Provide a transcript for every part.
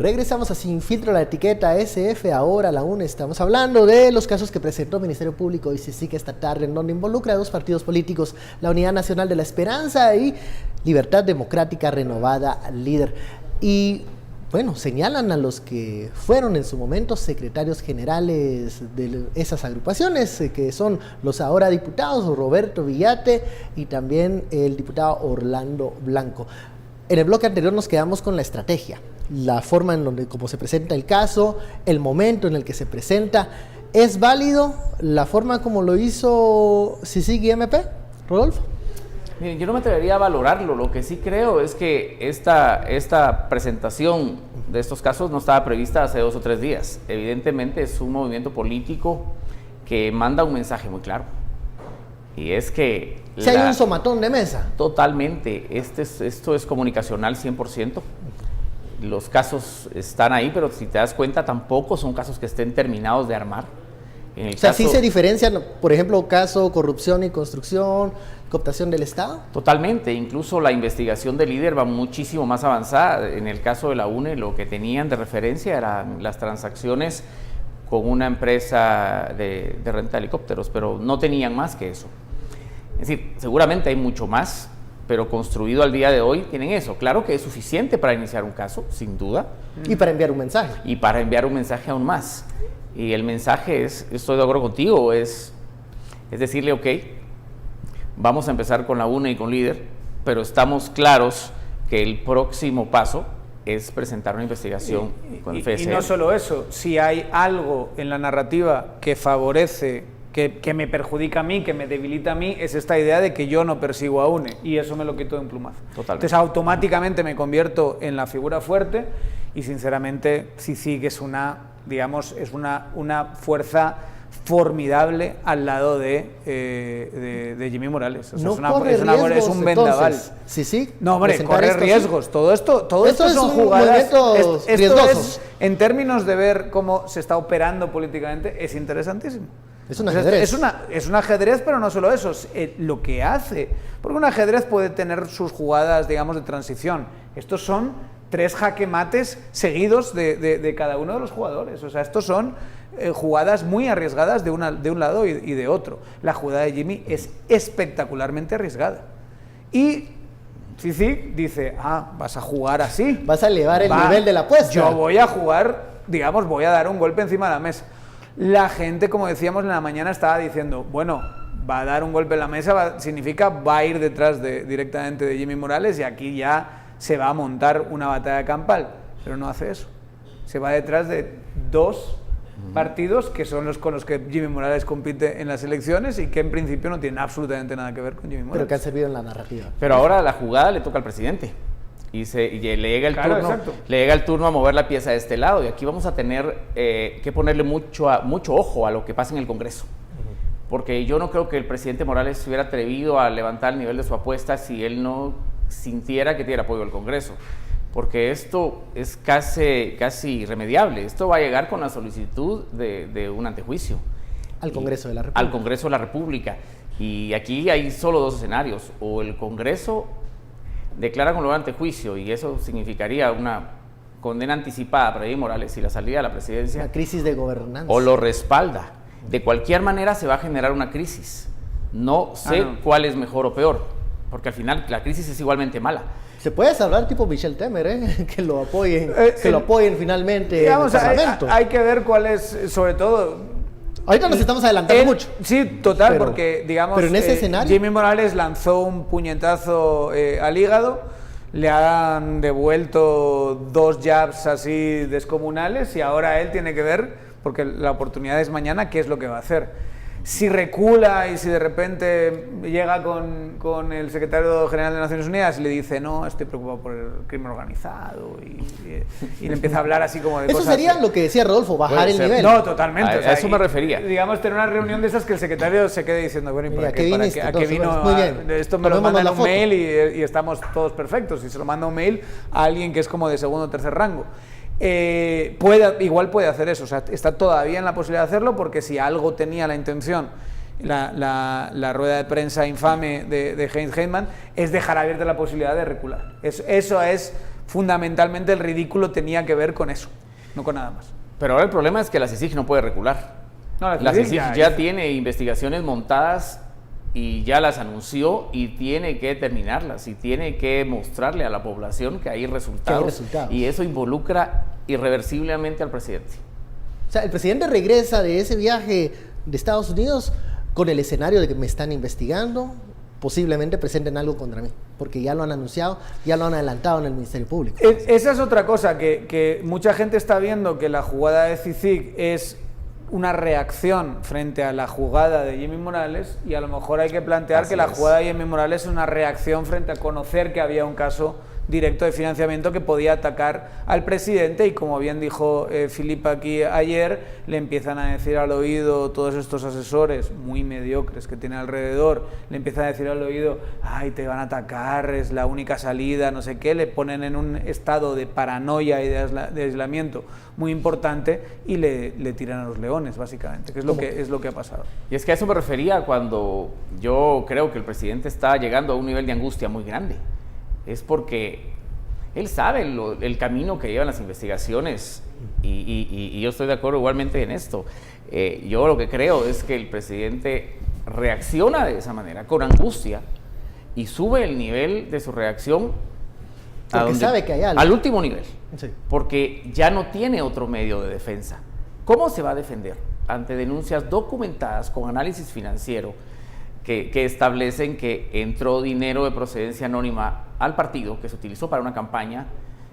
Regresamos a Sin Filtro, la etiqueta SF, ahora la UNE. Estamos hablando de los casos que presentó el Ministerio Público y CICIG esta tarde, en donde involucra a dos partidos políticos, la Unidad Nacional de la Esperanza y Libertad Democrática Renovada, líder. Y bueno, señalan a los que fueron en su momento secretarios generales de esas agrupaciones, que son los ahora diputados Roberto Villate y también el diputado Orlando Blanco. En el bloque anterior nos quedamos con la estrategia, la forma en donde cómo se presenta el caso, el momento en el que se presenta. ¿Es válido la forma como lo hizo CICIG y MP, Rodolfo? Miren, yo no me atrevería a valorarlo. Lo que sí creo es que esta presentación de estos casos no estaba prevista hace 2 o 3 días. Evidentemente es un movimiento político que manda un mensaje muy claro. Y es que... Si hay un somatón de mesa. Totalmente. Esto es comunicacional 100%. Los casos están ahí, pero si te das cuenta tampoco son casos que estén terminados de armar. Sí se diferencian, por ejemplo, caso corrupción y construcción, cooptación del Estado. Totalmente, incluso la investigación del líder va muchísimo más avanzada. En el caso de la UNE, lo que tenían de referencia eran las transacciones con una empresa de renta de helicópteros, pero no tenían más que eso. Es decir, seguramente hay mucho más, pero construido al día de hoy tienen eso. Claro que es suficiente para iniciar un caso, sin duda. Y para enviar un mensaje. Y para enviar un mensaje aún más. Y el mensaje es, estoy de acuerdo contigo, es decirle, ok, vamos a empezar con la UNE y con líder, pero estamos claros que el próximo paso es presentar una investigación con el FSL. Y no solo eso, si hay algo en la narrativa que favorece, que me perjudica a mí, que me debilita a mí, es esta idea de que yo no persigo a UNE, y eso me lo quito de un plumazo. Totalmente. Entonces automáticamente me convierto en la figura fuerte, y sinceramente CICIG es digamos, es una fuerza formidable al lado de Jimmy Morales. O sea, no es un vendaval. Sí. No, hombre, corre riesgos. Todo esto son jugadas riesgosos. Esto en términos de ver cómo se está operando políticamente, es interesantísimo. Es un ajedrez. Es un ajedrez, pero no solo eso, lo que hace. Porque un ajedrez puede tener sus jugadas, digamos, de transición. Estos son 3 jaque mates seguidos de cada uno de los jugadores. O sea, estos son jugadas muy arriesgadas de un lado y de otro. La jugada de Jimmy es espectacularmente arriesgada. Y CICIG dice, vas a jugar así. Vas a elevar el nivel de la apuesta. Yo voy a jugar, digamos, voy a dar un golpe encima de la mesa. La gente, como decíamos en la mañana, estaba diciendo, bueno, va a dar un golpe en la mesa, va a ir detrás directamente de Jimmy Morales, y aquí ya se va a montar una batalla campal, pero no hace eso. Se va detrás de 2 partidos que son los con los que Jimmy Morales compite en las elecciones y que en principio no tienen absolutamente nada que ver con Jimmy Morales. Pero que han servido en la narrativa. Pero ahora la jugada le toca al presidente y le llega el turno a mover la pieza de este lado, y aquí vamos a tener que ponerle mucho ojo a lo que pasa en el Congreso. Porque yo no creo que el presidente Morales se hubiera atrevido a levantar el nivel de su apuesta si él no sintiera que tiene apoyo del Congreso, porque esto es casi irremediable. Esto va a llegar con la solicitud de un antejuicio al Congreso de la República. Al Congreso de la República. Y aquí hay solo 2 escenarios: o el Congreso declara con lugar antejuicio, y eso significaría una condena anticipada para Evo Morales y la salida de la presidencia, una crisis de gobernanza, o lo respalda. De cualquier manera se va a generar una crisis. No sé cuál es mejor o peor, porque al final la crisis es igualmente mala. Se puede salvar tipo Michel Temer, que lo apoyen finalmente, digamos, en el Parlamento. Hay que ver cuál es, sobre todo... Ahorita nos estamos adelantando mucho. Sí, total, porque digamos, pero en ese escenario, Jimmy Morales lanzó un puñetazo al hígado, le han devuelto 2 jabs así descomunales, y ahora él tiene que ver, porque la oportunidad es mañana, qué es lo que va a hacer. Si recula y si de repente llega con el secretario general de Naciones Unidas y le dice, no, estoy preocupado por el crimen organizado, y le empieza a hablar así como de eso cosas... Eso sería lo que decía Rodolfo, bajar el nivel. No, totalmente. A eso me refería. Digamos, tener una reunión de esas que el secretario se quede diciendo, bueno, ¿y para qué vino? Muy bien. Esto me lo mandan en un mail y estamos todos perfectos. Y se lo manda un mail a alguien que es como de segundo o tercer rango. Igual puede hacer eso, o sea, está todavía en la posibilidad de hacerlo, porque si algo tenía la intención la rueda de prensa infame de Heinz Heimann, es dejar abierta la posibilidad de recular. Eso es fundamentalmente el ridículo tenía que ver con eso, no con nada más. Pero ahora el problema es que la CICIG no puede recular. No, la CICIG ya tiene investigaciones montadas y ya las anunció y tiene que terminarlas y tiene que mostrarle a la población que hay resultados. Y eso involucra irreversiblemente al presidente. O sea, el presidente regresa de ese viaje de Estados Unidos con el escenario de que me están investigando, posiblemente presenten algo contra mí, porque ya lo han anunciado, ya lo han adelantado en el Ministerio Público. Esa es otra cosa, que mucha gente está viendo que la jugada de CICIG es una reacción frente a la jugada de Jimmy Morales, y a lo mejor hay que plantear que la jugada de Jimmy Morales es una reacción frente a conocer que había un caso directo de financiamiento que podía atacar al presidente, y como bien dijo Filipe aquí ayer, le empiezan a decir al oído todos estos asesores muy mediocres que tiene alrededor, le empiezan a decir al oído, ay, te van a atacar, es la única salida, no sé qué, le ponen en un estado de paranoia y de aislamiento muy importante y le tiran a los leones, básicamente, que es lo que ha pasado. Y es que a eso me refería cuando yo creo que el presidente está llegando a un nivel de angustia muy grande. Es porque él sabe el camino que llevan las investigaciones y yo estoy de acuerdo igualmente en esto. Yo lo que creo es que el presidente reacciona de esa manera, con angustia, y sube el nivel de su reacción porque sabe que hay algo. Al último nivel, sí. Porque ya no tiene otro medio de defensa. ¿Cómo se va a defender ante denuncias documentadas con análisis financiero que establecen que entró dinero de procedencia anónima al partido, que se utilizó para una campaña,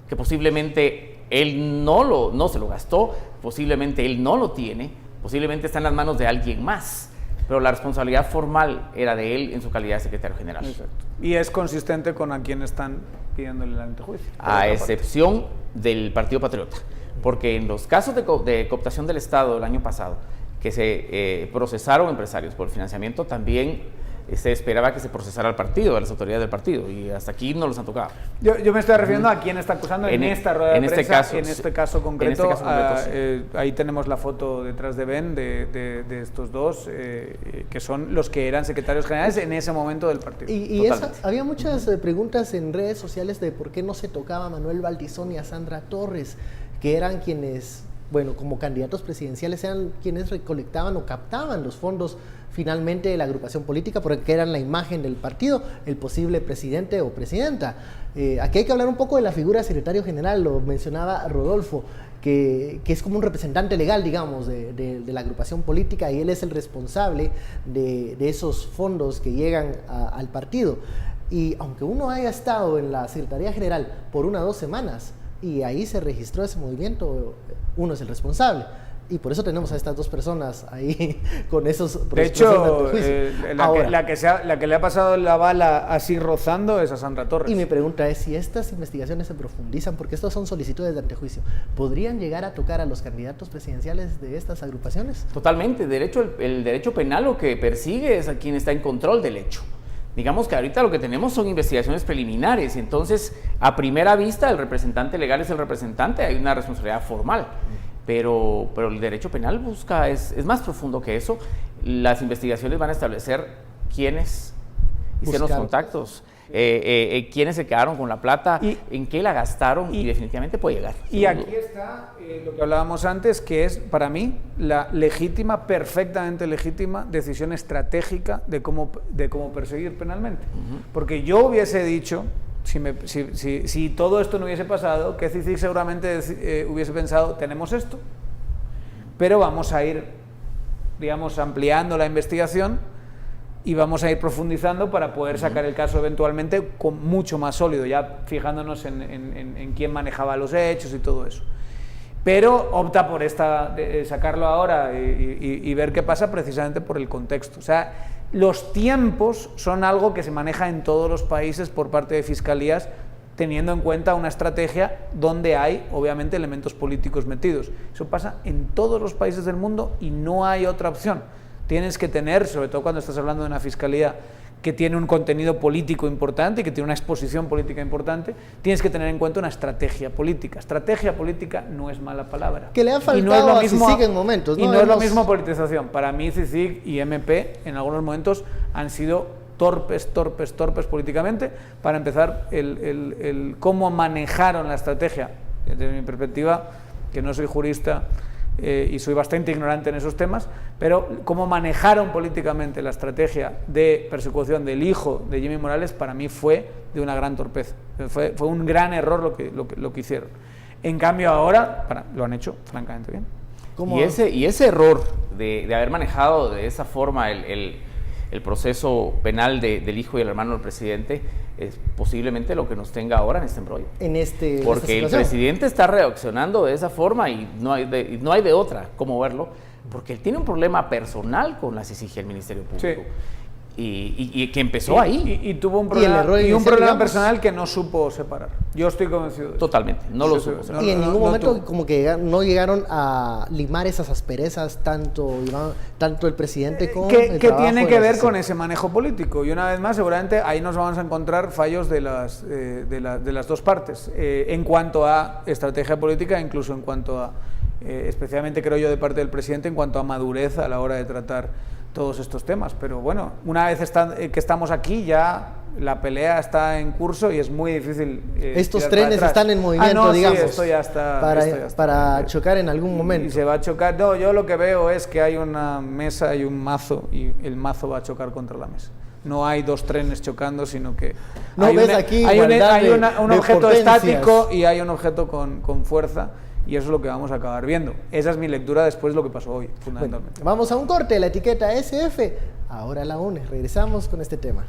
que posiblemente él no se lo gastó, posiblemente él no lo tiene, posiblemente está en las manos de alguien más, pero la responsabilidad formal era de él en su calidad de secretario general? Exacto. Y es consistente con a quien están pidiéndole el antejuicio. A excepción del Partido Patriota, porque en los casos de cooptación del Estado del año pasado, que se procesaron empresarios por financiamiento, también se esperaba que se procesara al partido, a las autoridades del partido, y hasta aquí no los han tocado. Yo me estoy refiriendo a quién está acusando en esta rueda de prensa, en este caso concreto. Sí. Ahí tenemos la foto detrás de Ben de estos dos, que son los que eran secretarios generales en ese momento del partido. Y había muchas preguntas en redes sociales de por qué no se tocaba a Manuel Valdizón y a Sandra Torres, que eran quienes, bueno, como candidatos presidenciales, eran quienes recolectaban o captaban los fondos finalmente de la agrupación política, porque eran la imagen del partido, el posible presidente o presidenta. Aquí hay que hablar un poco de la figura de secretario general, lo mencionaba Rodolfo, que es como un representante legal, digamos, de la agrupación política, y él es el responsable de esos fondos que llegan al partido. Y aunque uno haya estado en la Secretaría General por 1 o 2 semanas, y ahí se registró ese movimiento, uno es el responsable. Y por eso tenemos a estas dos personas ahí con esos... De hecho, la que le ha pasado la bala así rozando es a Sandra Torres. Y mi pregunta es, si estas investigaciones se profundizan, porque estos son solicitudes de antejuicio, ¿podrían llegar a tocar a los candidatos presidenciales de estas agrupaciones? Totalmente. El derecho penal lo que persigue es a quien está en control del hecho. Digamos que ahorita lo que tenemos son investigaciones preliminares, y entonces a primera vista el representante legal es el representante, hay una responsabilidad formal, pero el derecho penal es más profundo que eso. Las investigaciones van a establecer quiénes hicieron los contactos, quiénes se quedaron con la plata, en qué la gastaron, y definitivamente puede llegar. Y aquí está lo que hablábamos antes, que es para mí la legítima, perfectamente legítima decisión estratégica de cómo perseguir penalmente. Porque yo hubiese dicho, si todo esto no hubiese pasado, que CICIG seguramente hubiese pensado, tenemos esto, pero vamos a ir, digamos, ampliando la investigación y vamos a ir profundizando para poder sacar el caso eventualmente con mucho más sólido, ya fijándonos en quién manejaba los hechos y todo eso. Pero opta por sacarlo ahora y ver qué pasa, precisamente por el contexto. O sea, los tiempos son algo que se maneja en todos los países por parte de fiscalías, teniendo en cuenta una estrategia donde hay, obviamente, elementos políticos metidos. Eso pasa en todos los países del mundo y no hay otra opción. Tienes que tener, sobre todo cuando estás hablando de una fiscalía que tiene un contenido político importante y que tiene una exposición política importante, tienes que tener en cuenta una estrategia política. Estrategia política no es mala palabra. Que le ha faltado a CICIG en momentos, ¿no? Y no es lo mismo politización. Para mí CICIG y MP en algunos momentos han sido torpes políticamente. Para empezar, cómo manejaron la estrategia, desde mi perspectiva, que no soy jurista y soy bastante ignorante en esos temas, pero cómo manejaron políticamente la estrategia de persecución del hijo de Jimmy Morales, para mí fue de una gran torpeza. Fue un gran error lo que hicieron. En cambio ahora lo han hecho francamente bien. Y ese error de haber manejado de esa forma el proceso penal del hijo y el hermano del presidente es posiblemente lo que nos tenga ahora en este embrollo. Porque el presidente está reaccionando de esa forma y no hay de otra cómo verlo, porque él tiene un problema personal con la CICIG y el Ministerio Público. Sí. Y que empezó ahí. Y tuvo un problema personal que no supo separar. Yo estoy convencido de eso. Totalmente, no lo supo separar. Y en ningún momento como que no llegaron a limar esas asperezas tanto el presidente como el que tiene que ver con ese manejo político. Y una vez más, seguramente ahí nos vamos a encontrar fallos de las dos partes. En cuanto a estrategia política, incluso en cuanto a, especialmente creo yo de parte del presidente, en cuanto a madurez a la hora de tratar todos estos temas. Pero bueno, una vez que estamos aquí, ya la pelea está en curso y es muy difícil. Estos trenes están en movimiento, digamos. Sí, esto ya está. Para chocar en algún momento. Y se va a chocar. No, yo lo que veo es que hay una mesa y un mazo, y el mazo va a chocar contra la mesa. No hay dos trenes chocando, sino que hay un objeto estático y hay un objeto con fuerza. Y eso es lo que vamos a acabar viendo. Esa es mi lectura después de lo que pasó hoy, fundamentalmente. Bueno, vamos a un corte, la etiqueta SF, ahora la UNE. Regresamos con este tema.